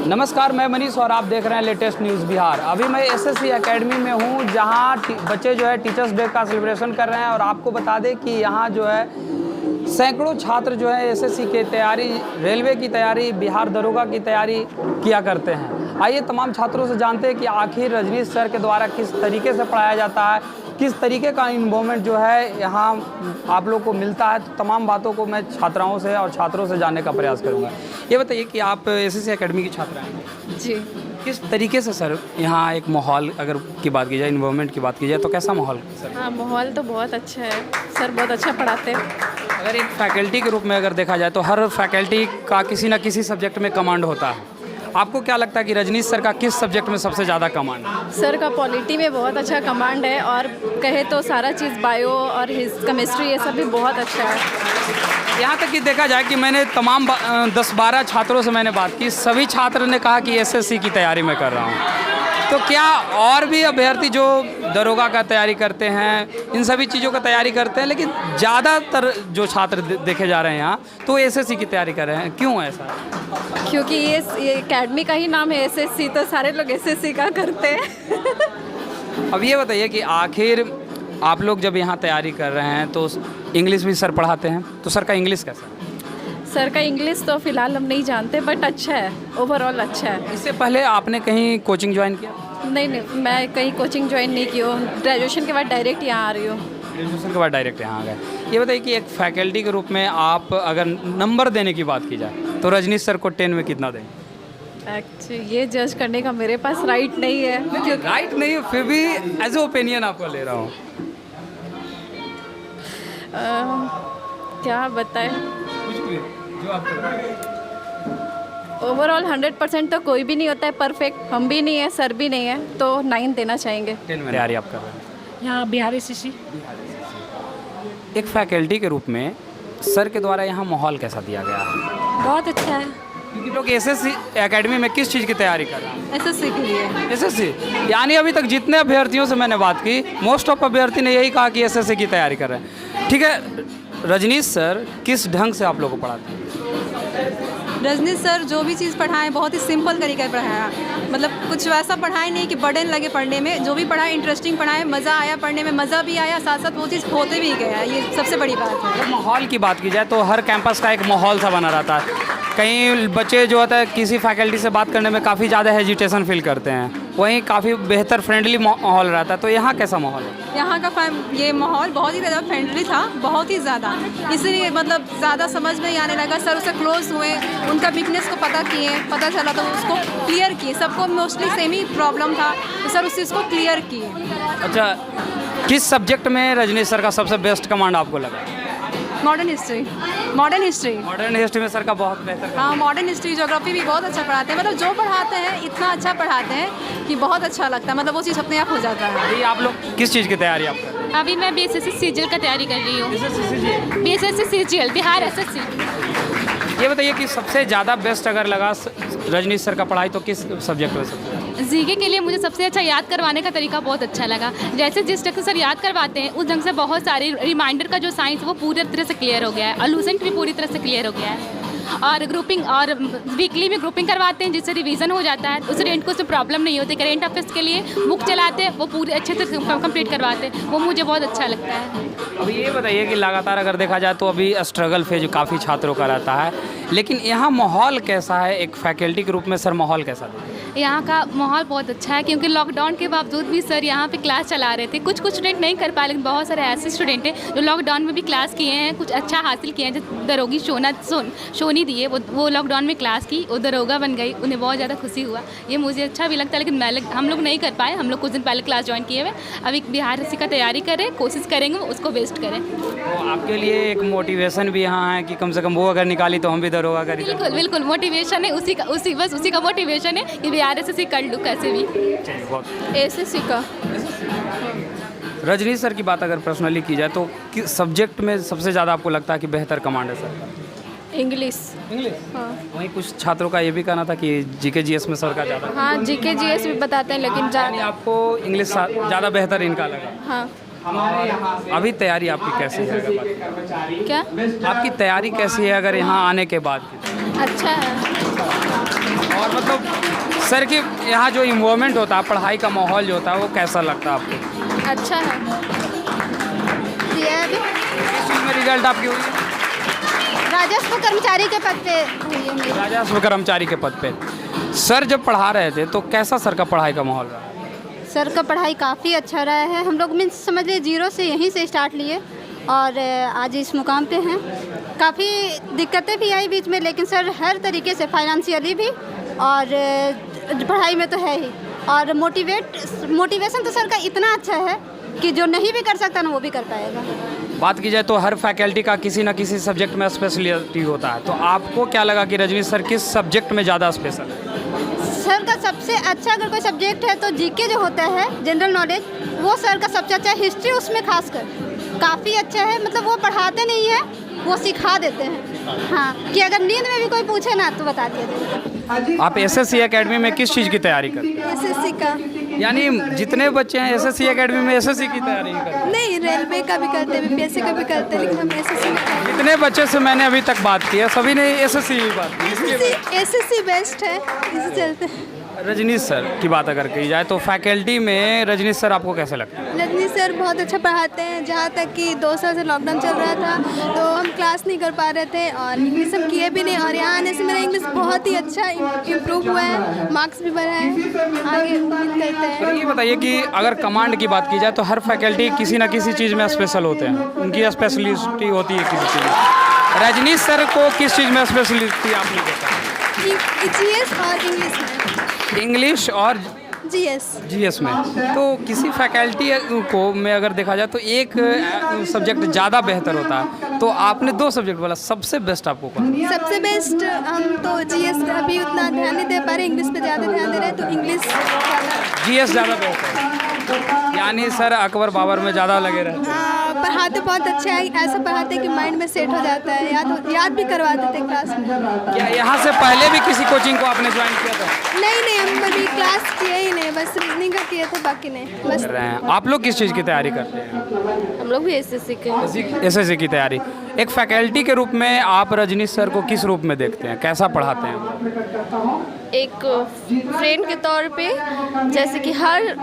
नमस्कार, मैं मनीष और आप देख रहे हैं लेटेस्ट न्यूज़ बिहार। अभी मैं एसएससी एकेडमी में हूँ, जहाँ बच्चे जो है टीचर्स डे का सेलिब्रेशन कर रहे हैं। और आपको बता दें कि यहाँ जो है सैकड़ों छात्र जो है एसएससी की तैयारी, रेलवे की तैयारी, बिहार दरोगा की तैयारी किया करते हैं। आइए तमाम छात्रों से जानते हैं कि आखिर रजनीश सर के द्वारा किस तरीके से पढ़ाया जाता है, किस तरीके का इन्वॉल्वमेंट जो है यहाँ आप लोग को मिलता है। तो तमाम बातों को मैं छात्राओं से और छात्रों से जानने का प्रयास करूँगा। ये बताइए कि आप एसएससी एकेडमी की छात्रा हैं जी। किस तरीके से सर यहाँ एक माहौल अगर की बात की जाए, इन्वॉल्वमेंट की बात की जाए, तो कैसा माहौल सर? हाँ, माहौल तो बहुत अच्छा है सर, बहुत अच्छा पढ़ाते हैं। अगर एक फैकल्टी के रूप में अगर देखा जाए तो हर फैकल्टी का किसी न किसी सब्जेक्ट में कमांड होता है। आपको क्या लगता है कि रजनीश सर का किस सब्जेक्ट में सबसे ज़्यादा कमांड है? सर का पॉलिटी में बहुत अच्छा कमांड है, और कहे तो सारा चीज़ बायो और केमिस्ट्री ये सब भी बहुत अच्छा है। यहाँ तक कि देखा जाए कि मैंने तमाम 10-12 छात्रों से मैंने बात की, सभी छात्र ने कहा कि एसएससी की तैयारी मैं कर रहा हूँ। तो क्या और भी अभ्यर्थी जो दरोगा का तैयारी करते हैं, इन सभी चीज़ों का तैयारी करते हैं, लेकिन ज़्यादातर जो छात्र देखे जा रहे हैं यहाँ तो एसएससी की तैयारी कर रहे हैं, क्यों ऐसा? क्योंकि ये एकेडमी का ही नाम है एसएससी, तो सारे लोग एसएससी का करते हैं। अब ये बताइए कि आखिर आप लोग जब यहाँ तैयारी कर रहे हैं तो इंग्लिश भी सर पढ़ाते हैं, तो सर का इंग्लिश कैसा है? सर का इंग्लिश तो फ़िलहाल हम नहीं जानते, बट अच्छा है, ओवरऑल अच्छा है। इससे पहले आपने कहीं कोचिंग ज्वाइन किया? नहीं, मैं कहीं कोचिंग ज्वाइन नहीं की हूँ। ग्रेजुएशन के बाद डायरेक्ट यहाँ आ रही हूँ। ग्रेजुएशन के बाद डायरेक्ट यहाँ आ गए। ये बताइए कि एक फैकल्टी के रूप में आप अगर नंबर देने की बात की जाए तो रजनीश सर को 10 में कितना देंगे? एक्चुअली ये जज करने का मेरे पास राइट नहीं है। राइट नहीं है, फिर भी एज ए ओपिनियन आपको ले रहा हूँ। क्या बताएं, कुछ भी जो आपको ओवरऑल 100% तो कोई भी नहीं होता है परफेक्ट, हम भी नहीं है, सर भी नहीं है, तो 9 देना चाहेंगे। 10 में तैयारी आप कर रहे हैं यहाँ बिहार एसएससी। एक फैकल्टी के रूप में सर के द्वारा यहाँ माहौल कैसा दिया गया है? बहुत अच्छा है। क्योंकि लोग एसएससी एकेडमी में किस चीज़ की तैयारी कर रहे हैं? एसएससी के लिए। एसएससी, यानी अभी तक जितने अभ्यर्थियों से मैंने बात की, मोस्ट ऑफ अभ्यर्थी ने यही कहा कि एसएससी की तैयारी कर रहे हैं। ठीक है, रजनीश सर किस ढंग से आप लोगों को पढ़ाते हैं? रजनीश सर जो भी चीज़ पढ़ाएं बहुत ही सिंपल तरीके से पढ़ाया, मतलब कुछ वैसा पढ़ाएं नहीं कि बर्डन लगे पढ़ने में। जो भी पढ़ाए इंटरेस्टिंग पढ़ाए, मज़ा आया पढ़ने में, मज़ा भी आया, साथ साथ वो चीज़ होते भी गया। ये सबसे बड़ी बात है। अगर माहौल की बात की जाए तो हर कैंपस का एक माहौल सा बना रहता है। कई बच्चे जो होता है किसी फैकल्टी से बात करने में काफ़ी ज़्यादा हेजिटेशन फील करते हैं, वहीं काफ़ी बेहतर फ्रेंडली माहौल रहता है। तो यहाँ कैसा माहौल है? यहाँ का ये माहौल बहुत ही ज़्यादा फ्रेंडली था, बहुत ही ज़्यादा, इसलिए मतलब ज़्यादा समझ में ही आने लगा। सर उससे क्लोज हुए, उनका वीकनेस को पता चला तो उसको क्लियर किए। सबको मोस्टली सेम ही प्रॉब्लम था, तो सर उस चीज़ को क्लियर किए। अच्छा, किस सब्जेक्ट में रजनीश सर का सबसे बेस्ट कमांड आपको लगा? Modern history. मॉडर्न हिस्ट्री में सर का बहुत बेहतर। हाँ, मॉडर्न हिस्ट्री, ज्योग्राफी भी बहुत अच्छा पढ़ाते हैं। मतलब जो पढ़ाते हैं इतना अच्छा पढ़ाते हैं कि बहुत अच्छा लगता है, मतलब वो चीज़ अपने आप हो जाता है। अभी आप लोग किस चीज़ की तैयारी आप कर रहे हैं? अभी मैं बीएसएससी सीजीएल का तैयारी कर रही हूँ। BSSC CGL Bihar SSC. ये बताइए कि सबसे ज़्यादा बेस्ट अगर लगा रजनीश सर का पढ़ाई तो किस सब्जेक्ट में सबसे? जीके के लिए मुझे सबसे अच्छा याद करवाने का तरीका बहुत अच्छा लगा। जैसे जिस ढंग से सर याद करवाते हैं, उस ढंग से बहुत सारे रिमाइंडर का जो साइंस वो पूरी तरह से क्लियर हो गया है, अलूसेंट भी पूरी तरह से क्लियर हो गया है। और ग्रुपिंग और वीकली में ग्रुपिंग करवाते हैं, जिससे रिवीजन हो जाता है, स्टूडेंट को उसमें प्रॉब्लम नहीं होती। करेंट अफेयर्स के लिए बुक चलाते हैं, वो पूरे अच्छे से कंप्लीट करवाते हैं, वो मुझे बहुत अच्छा लगता है। अभी ये बताइए कि लगातार अगर देखा जाए तो अभी स्ट्रगल फेज काफ़ी छात्रों का रहता है, लेकिन यहाँ माहौल कैसा है? एक फैकल्टी के रूप में सर माहौल कैसा है? यहाँ का माहौल बहुत अच्छा है, क्योंकि लॉकडाउन के बावजूद भी सर यहाँ पे क्लास चला रहे थे। कुछ स्टूडेंट नहीं कर पाए, लेकिन बहुत सारे ऐसे स्टूडेंट हैं जो लॉकडाउन में भी क्लास किए हैं, कुछ अच्छा हासिल किए हैं। जो दरोगी सोनी दी है, वो लॉकडाउन में क्लास की, वो दरोगा बन गई, उन्हें बहुत ज़्यादा खुशी हुआ। ये मुझे अच्छा भी लगता है, लेकिन हम लोग नहीं कर पाए। हम लोग कुछ दिन पहले क्लास ज्वाइन किए हुए, अभी बिहार एसएससी का तैयारी करें, कोशिश करेंगे उसको बेस्ट करें। तो आपके लिए एक मोटिवेशन भी यहाँ है कि कम से कम वो अगर निकाली तो हम भी दरोगा करें? बिल्कुल मोटिवेशन है, उसी का मोटिवेशन है कि बिहार एसएससी कर लूँ कैसे भी। एसएससी का रजनीश सर की बात अगर पर्सनली की जाए तो किस सब्जेक्ट में सबसे ज़्यादा आपको लगता है कि बेहतर कमांड है सर? इंग्लिश। हाँ। वहीं कुछ छात्रों का ये भी कहना था कि जीके जीएस में सर का ज़्यादा। हाँ, जीके जीएस भी बताते हैं, लेकिन यानी आपको इंग्लिश ज़्यादा बेहतर इनका लगा? हाँ। अभी तैयारी आपकी कैसी है? क्या आपकी तैयारी कैसी है अगर यहाँ आने के बाद? अच्छा है। और मतलब सर कि यहाँ जो इन्वॉल्वमेंट होता है, पढ़ाई का माहौल जो होता है, वो कैसा लगता है आपको? अच्छा है। ये अभी किस चीज़ में रिजल्ट आपकी हुई है? राजस्व कर्मचारी के पद पे हुई है मेरी। राजस्व कर्मचारी के पद पे। सर जब पढ़ा रहे थे तो कैसा सर का पढ़ाई का माहौल रहा? सर का पढ़ाई काफ़ी अच्छा रहा है। हम लोग मीन्स समझ लीजिए जीरो से यहीं से स्टार्ट लिए और आज इस मुकाम पे हैं। काफ़ी दिक्कतें भी आई बीच में, लेकिन सर हर तरीके से फाइनेंशियली भी और पढ़ाई में तो है ही, और मोटिवेशन तो सर का इतना अच्छा है कि जो नहीं भी कर सकता ना वो भी कर पाएगा। बात की जाए तो हर फैकल्टी का किसी न किसी सब्जेक्ट में स्पेशलिटी होता है, तो आपको क्या लगा कि रजनी सर किस सब्जेक्ट में ज़्यादा स्पेशल है? सर का सबसे अच्छा अगर कोई सब्जेक्ट है तो जीके जो होता है, जनरल नॉलेज, वो सर का सबसे अच्छा है। हिस्ट्री उसमें खासकर काफ़ी अच्छा है। मतलब वो पढ़ाते नहीं है, वो सिखा देते हैं। हाँ, कि अगर नींद में भी कोई पूछे ना तो बता दिया। आप एसएससी एकेडमी में किस चीज़ की तैयारी करते हैं? एसएससी का यानी जितने बच्चे हैं एसएससी एकेडमी में एसएससी की तैयारी करते हैं? नहीं, रेलवे का भी करते हैं, बीपीएससी का भी करते हैं, लेकिन हम एसएससी में जितने बच्चे से मैंने अभी तक बात की है सभी ने एसएससी की बात की। एसएससी बेस्ट है, इसे चलते हैं। रजनीश सर की बात अगर की जाए तो फैकल्टी में रजनीश सर आपको कैसे लगता है? रजनीश सर बहुत अच्छा पढ़ाते हैं। जहाँ तक कि 2 साल से लॉकडाउन चल रहा था तो हम क्लास नहीं कर पा रहे थे और इंग्लिश हम किए भी नहीं, और यहाँ आने से मेरा इंग्लिश बहुत ही अच्छा इम्प्रूव हुआ है, मार्क्स भी बढ़ा है। आगे उम्मीद करते हैं। तो ये बताइए कि अगर कमांड की बात की जाए तो हर फैकल्टी किसी न किसी चीज़ में स्पेशल होते हैं, उनकी स्पेशलिटी होती है किसी चीज़ में। रजनीश सर को किस चीज़ में स्पेशलिटी आपने देखा? जीएस और इंग्लिश में। इंग्लिश और जीएस में। तो किसी फैकल्टी को में अगर देखा जाए तो एक सब्जेक्ट ज़्यादा बेहतर होता है, तो आपने 2 सब्जेक्ट बोला, सबसे बेस्ट आपको कौन? सबसे बेस्ट हम तो जीएस अभी उतना ध्यान नहीं दे पा रहे, इंग्लिश पे ज़्यादा ध्यान दे रहे हैं, तो इंग्लिश जीएस ज़्यादा बेहतर है। यानी सर अकबर बाबर में ज़्यादा लगे रहते हैं। पढ़ाते बहुत अच्छा है, ऐसा पढ़ाते हैं कि माइंड में सेट हो जाता है, याद भी करवा देते हैं क्लास में। क्या यहाँ से पहले भी किसी कोचिंग को आपने ज्वाइन किया था? नहीं, हम अभी क्लास किए ही नहीं, बस रीजनिंग का किए थे, बाकी नहीं। बस कर रहे हैं। आप लोग किस चीज़ की तैयारी करते हैं? हम लोग भी एसएससी के। एसएससी की तैयारी। एक फैकल्टी के रूप में आप रजनीश सर को किस रूप में देखते हैं, कैसा पढ़ाते हैं? एक फ्रेंड के तौर पे, जैसे कि हर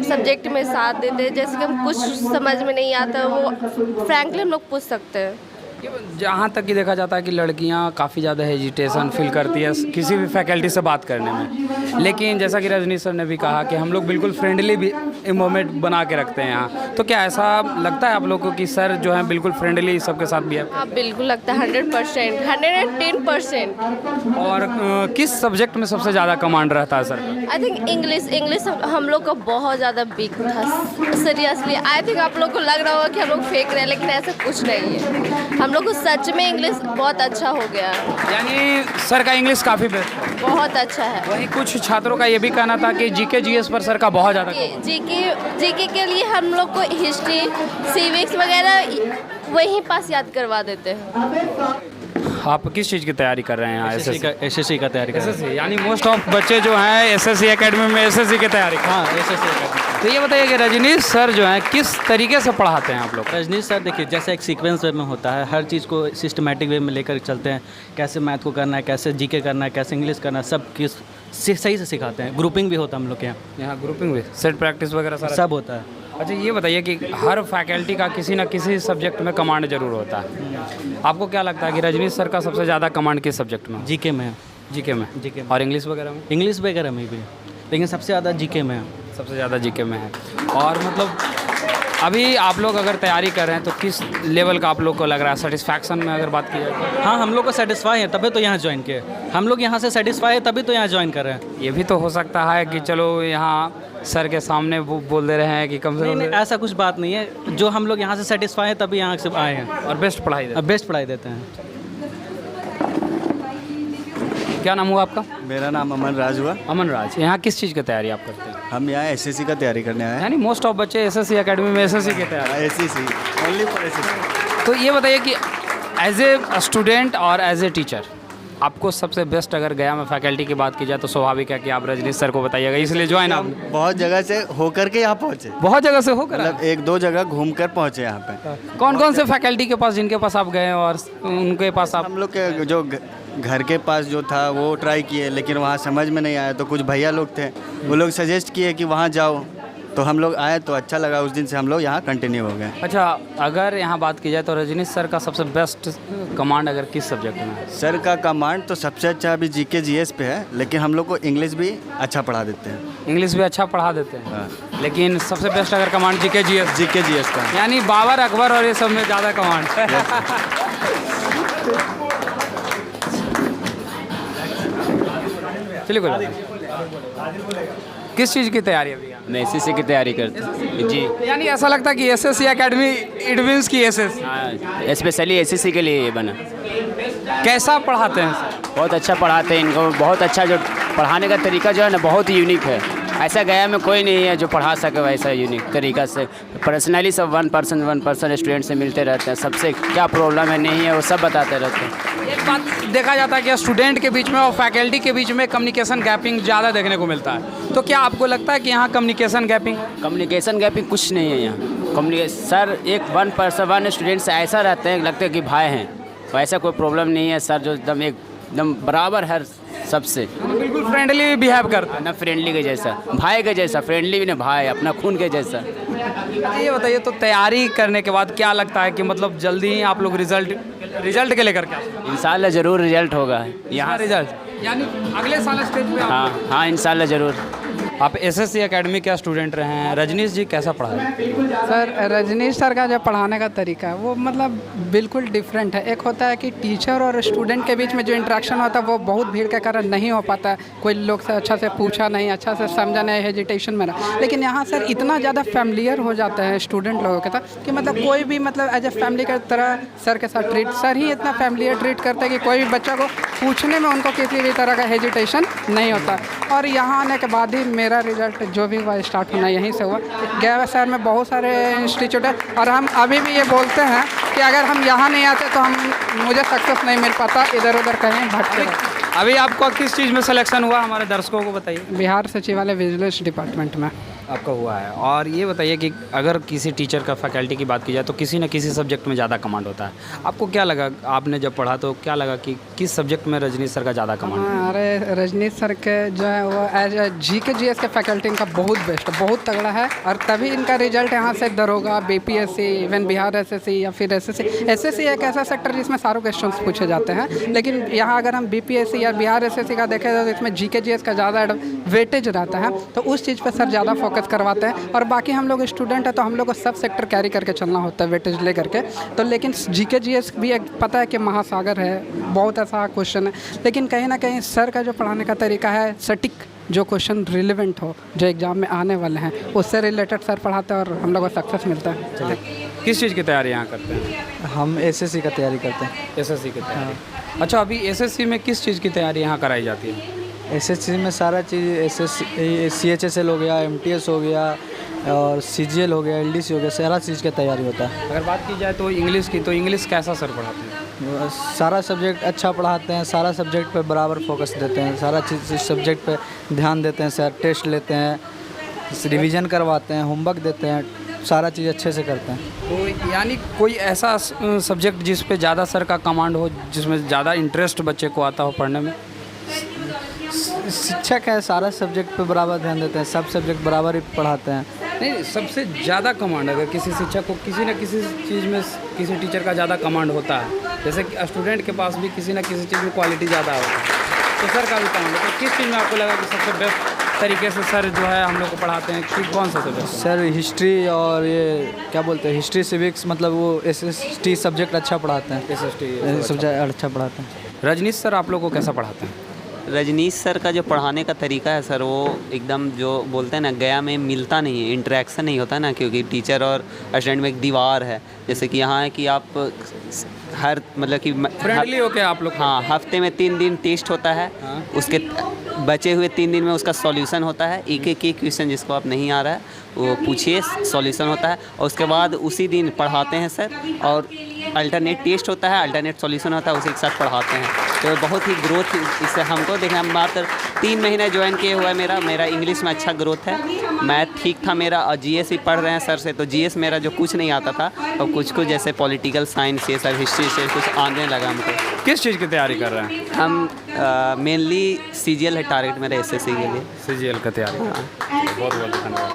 सब्जेक्ट में साथ देते हैं। जैसे कि हम कुछ समझ में नहीं आता वो फ्रैंकली हम लोग पूछ सकते हैं। जहाँ तक कि देखा जाता है कि लड़कियाँ काफ़ी ज़्यादा हेजिटेशन फील करती है किसी भी फैकल्टी से बात करने में, लेकिन जैसा कि रजनीश सर ने भी कहा कि हम लोग बिल्कुल फ्रेंडली भी मोमेंट बना के रखते हैं यहाँ, तो क्या ऐसा लगता है आप लोग को कि सर जो है बिल्कुल फ्रेंडली सबके साथ भी है? हाँ, बिल्कुल लगता है, 100%, 110%। और किस सब्जेक्ट में सबसे ज़्यादा कमांड रहता है सर? आई थिंक इंग्लिश हम लोग का बहुत ज़्यादा वीक था, सीरियसली। आई थिंक आप लोग को लग रहा होगा कि हम लोग फेंक रहे हैं, लेकिन ऐसा कुछ नहीं है। हम लोग को सच में इंग्लिश बहुत अच्छा हो गया। यानी सर का इंग्लिश काफ़ी बेस्ट है, बहुत अच्छा है। वहीं कुछ छात्रों का ये भी कहना था कि जीके जीएस पर सर का बहुत ज़्यादा। जीके के लिए हम लोग को हिस्ट्री, सिविक्स वगैरह वहीं पास याद करवा देते हैं। आप किस चीज़ की तैयारी कर रहे हैं यहाँ? एसएससी का तैयारी कर रहे हैं। एसएससी, यानी मोस्ट ऑफ बच्चे जो हैं एसएससी एकेडमी में एसएससी की तैयारी कर रहे हैं। हाँ, एसएससी। तो ये बताइए कि रजनीश सर जो हैं किस तरीके से पढ़ाते हैं आप लोग? रजनीश सर देखिए, जैसे एक सीक्वेंस वे में होता है, हर चीज़ को सिस्टमैटिक वे में लेकर चलते हैं। कैसे मैथ को करना है, कैसे जीके करना है, कैसे इंग्लिश करना है, सब किस सही से सिखाते हैं। ग्रुपिंग भी होता है हम लोग के यहाँ ग्रुपिंग भी, सेट प्रैक्टिस वगैरह सारा सब होता है। अच्छा, ये बताइए कि हर फैकल्टी का किसी न किसी सब्जेक्ट में कमांड जरूर होता है। आपको क्या लगता है कि रजनीश सर का सबसे ज़्यादा कमांड किस सब्जेक्ट में? जीके में। जीके में। और इंग्लिश वगैरह में? इंग्लिश वगैरह में भी, लेकिन सबसे ज़्यादा जीके में है। सबसे ज़्यादा जीके में है। और मतलब अभी आप लोग अगर तैयारी कर रहे हैं तो किस लेवल का आप लोग को लग रहा है सेटिस्फैक्शन में अगर बात की जाए? हाँ, हम लोग को सेटिस्फाई है तभी तो यहाँ ज्वाइन किए। हम लोग यहाँ से सेटिस्फाई है तभी तो यहाँ ज्वाइन कर रहे हैं। ये भी तो हो सकता है कि चलो यहाँ सर के सामने वो बोल दे रहे हैं कि कम से कम। ऐसा कुछ बात नहीं है, जो हम लोग यहाँ से सेटिस्फाई है तभी यहाँ से आए हैं और बेस्ट पढ़ाई देते हैं। क्या नाम हुआ आपका? मेरा नाम अमन राज हुआ। अमन राज। यहाँ किस चीज़ की तैयारी आप करते हैं? हम यहाँ एसएससी का तैयारी करने आए हैं। यानी मोस्ट ऑफ बच्चे एसएससी एकेडमी में एसएससी की तैयारी। SSC, only for SSC. तो ये बताइए कि एज ए स्टूडेंट और एज ए टीचर आपको सबसे बेस्ट अगर गया में फैकल्टी की बात की जाए तो स्वाभाविक है कि आप रजनीश सर को बताइएगा, इसलिए ज्वाइन आप बहुत जगह से होकर के यहाँ पहुँचे। बहुत जगह से होकर मतलब 1-2 जगह घूम कर पहुँचे यहाँ पे। कौन कौन से फैकल्टी के पास जिनके पास आप गए और उनके पास आप? हम लोग के जो घर के पास जो था वो ट्राई किए, लेकिन वहाँ समझ में नहीं आया। तो कुछ भैया लोग थे, वो लोग सजेस्ट किए कि वहाँ जाओ, तो हम लोग आए तो अच्छा लगा। उस दिन से हम लोग यहाँ कंटिन्यू हो गए। अच्छा, अगर यहाँ बात की जाए तो रजनीश सर का सबसे बेस्ट कमांड अगर किस सब्जेक्ट में है? सर का कमांड तो सबसे अच्छा अभी जीके जीएस पे है, लेकिन हम लोग को इंग्लिश भी अच्छा पढ़ा देते हैं। इंग्लिश भी अच्छा पढ़ा देते हैं, हाँ। लेकिन सबसे बेस्ट अगर कमांड जीके जीएस का यानी बाबर अकबर और ये सब में ज़्यादा कमांड है। चलिए, कोई बात नहीं। किस चीज़ की तैयारी है अभी? मैं एसएससी की तैयारी करता हूँ जी। यानी ऐसा लगता है कि एसएससी एकेडमी इट मीन्स की एसएससी। हाँ, स्पेशली एसएससी के लिए ये बना। कैसा पढ़ाते हैं सर? बहुत अच्छा पढ़ाते हैं इनको, बहुत अच्छा जो पढ़ाने का तरीका जो है ना बहुत यूनिक है। ऐसा गया में कोई नहीं है जो पढ़ा सके वैसा यूनिक तरीका से। पर्सनली सब वन पर्सन स्टूडेंट से मिलते रहते हैं, सबसे क्या प्रॉब्लम है नहीं है वो सब बताते रहते हैं। एक बात देखा जाता है कि स्टूडेंट के बीच में और फैकल्टी के बीच में कम्युनिकेशन गैपिंग ज़्यादा देखने को मिलता है, तो क्या आपको लगता है कि यहाँ कम्युनिकेशन गैपिंग कुछ नहीं है यहाँ। सर एक वन स्टूडेंट से ऐसा रहते हैं लगता है कि भाई हैं, वैसा कोई प्रॉब्लम नहीं है। सर जो एकदम बराबर हर सबसे बिल्कुल फ्रेंडली बिहेव करते हैं, ना फ्रेंडली के जैसा, भाई के जैसा, फ्रेंडली भी ना भाई, अपना खून के जैसा। ये बताइए, तो तैयारी करने के बाद क्या लगता है कि मतलब जल्दी ही आप लोग रिजल्ट के लेकर क्या? इंशाल्लाह ज़रूर रिजल्ट होगा यहाँ रिजल्ट यानी अगले साल स्टेज पे हाँ इंशाल्लाह ज़रूर। आप एसएससी एकेडमी के स्टूडेंट रहे हैं, रजनीश जी कैसा पढ़ाए? सर रजनीश सर का जो पढ़ाने का तरीका है वो मतलब बिल्कुल डिफरेंट है। एक होता है कि टीचर और स्टूडेंट के बीच में जो इंटरेक्शन होता है वो बहुत भीड़ के कारण नहीं हो पाता है, कोई लोग से अच्छा से पूछा नहीं, अच्छा से समझा नहीं, हेजिटेशन में रहा। लेकिन यहाँ सर इतना ज़्यादा फैमिलियर हो जाते हैं स्टूडेंट लोगों के साथ कि मतलब कोई भी मतलब एज ए फैमिली की तरह सर के साथ ट्रीट, सर ही इतना फैमिलियर ट्रीट करते हैं कि कोई भी बच्चा को पूछने में उनको किसी भी तरह का हेजिटेशन नहीं होता। और यहाँ आने के बाद ही मेरा रिजल्ट जो भी हुआ स्टार्ट होना यहीं से हुआ। गया शहर में बहुत सारे इंस्टीट्यूट है और हम अभी भी ये बोलते हैं कि अगर हम यहाँ नहीं आते तो मुझे सक्सेस नहीं मिल पाता, इधर उधर कहीं भटके रहते। अभी आपको किस चीज़ में सिलेक्शन हुआ, हमारे दर्शकों को बताइए। बिहार सचिवालय विजिलेंस डिपार्टमेंट में आपका हुआ है। और ये बताइए कि अगर किसी टीचर का फैकल्टी की बात की जाए तो किसी न किसी सब्जेक्ट में ज़्यादा कमांड होता है, आपको क्या लगा, आपने जब पढ़ा तो क्या लगा कि किस सब्जेक्ट में रजनीश सर का ज़्यादा कमांड है? अरे रजनीश सर के जो है वो एज जीके जीएस के फैकल्टी इनका बहुत बेस्ट, बहुत तगड़ा है और तभी इनका रिजल्ट यहाँ से दरोगा, बीपीएससी, इवन बिहार एसएससी या फिर एसएससी एक ऐसा सेक्टर जिसमें सारे क्वेश्चन पूछे जाते हैं। लेकिन यहाँ अगर हम बीपीएससी या बिहार एसएससी का देखें तो इसमें जीके जीएस का ज़्यादा वेटेज रहता है, तो उस चीज़ पर सर ज़्यादा फोकस करवाते हैं। और बाकी हम लोग स्टूडेंट है तो हम लोग को सब सेक्टर कैरी करके चलना होता है वेटेज ले करके। तो लेकिन जीके जीएस भी एक पता है कि महासागर है, बहुत ऐसा क्वेश्चन है, लेकिन कहीं ना कहीं सर का जो पढ़ाने का तरीका है सटीक, जो क्वेश्चन रिलेवेंट हो, जो एग्ज़ाम में आने वाले हैं उससे रिलेटेड सर पढ़ाते हैं और हम लोग को सक्सेस मिलता है। किस चीज़ की तैयारी यहाँ करते हैं? हम एसएससी का तैयारी करते हैं। एसएससी की तैयारी। अच्छा, अभी एसएससी में किस चीज़ की तैयारी यहाँ कराई जाती है? एसएससी में सारा चीज़, एसएससी CHSL हो गया, MTS हो गया और CGL हो गया, LDC हो गया, सारा चीज़ की तैयारी होता है। अगर बात की जाए तो इंग्लिश की, तो इंग्लिश कैसा सर पढ़ाते हैं? सारा सब्जेक्ट अच्छा पढ़ाते हैं, सारा सब्जेक्ट पे बराबर फोकस देते हैं, सारा चीज़ सब्जेक्ट पे ध्यान देते हैं सर। टेस्ट लेते हैं, रिवीजन करवाते हैं, होमवर्क देते हैं, सारा चीज़ अच्छे से करते हैं। तो यानी कोई ऐसा सब्जेक्ट जिस पे ज़्यादा सर का कमांड हो, जिसमें ज़्यादा इंटरेस्ट बच्चे को आता हो पढ़ने में? शिक्षक है, सारा सब्जेक्ट पे बराबर ध्यान देते हैं, सब सब्जेक्ट बराबर ही पढ़ाते हैं। नहीं, सबसे ज़्यादा कमांड अगर किसी शिक्षक को किसी न किसी चीज़ में किसी टीचर का ज़्यादा कमांड होता है, जैसे कि स्टूडेंट के पास भी किसी न किसी चीज़ में क्वालिटी ज़्यादा होती है, तो सर का भी कमांड है। तो किस चीज़ में आपको लगा कि सबसे बेस्ट तरीके से सर जो है हम लोग को पढ़ाते हैं, कि कौन सा सब्जेक्ट? सर हिस्ट्री और ये क्या बोलते हैं, हिस्ट्री सिविक्स, मतलब वो SST सब्जेक्ट अच्छा पढ़ाते हैं। SST सब्जेक्ट अच्छा पढ़ाते हैं। रजनीश सर आप लोग को कैसा पढ़ाते हैं? रजनीश सर का जो पढ़ाने का तरीका है सर, वो एकदम जो बोलते हैं ना, गया में मिलता नहीं है, इंटरेक्शन नहीं होता ना, क्योंकि टीचर और स्टूडेंट में एक दीवार है। जैसे कि यहाँ है कि आप हर मतलब कि फ्रेंडली हो क्या आप लोग? हाँ, हफ्ते में 3 दिन टेस्ट होता है। हाँ। उसके बचे हुए 3 दिन में उसका सॉल्यूशन होता है। एक क्वेश्चन जिसको आप नहीं आ रहा है वो पूछिए, सॉल्यूशन होता है और उसके बाद उसी दिन पढ़ाते हैं सर। और अल्टरनेट टेस्ट होता है, अल्टरनेट सॉल्यूशन होता है, उसे एक साथ पढ़ाते हैं। तो बहुत ही ग्रोथ इससे हमको देखा, हम मात्र 3 महीने ज्वाइन किए हुआ है। मेरा इंग्लिश में अच्छा ग्रोथ है, मैथ ठीक था मेरा, और जीएस ही पढ़ रहे हैं सर से। तो जीएस मेरा जो कुछ नहीं आता था, और कुछ जैसे पॉलिटिकल साइंस ये सब हिस्ट्री से कुछ आने लगा हमको। किस चीज़ की तैयारी कर रहे हैं? हम मेनली सीजीएल है टारगेट मेरा, एसएससी के लिए। सीजीएल का तैयारी। बहुत बहुत धन्यवाद।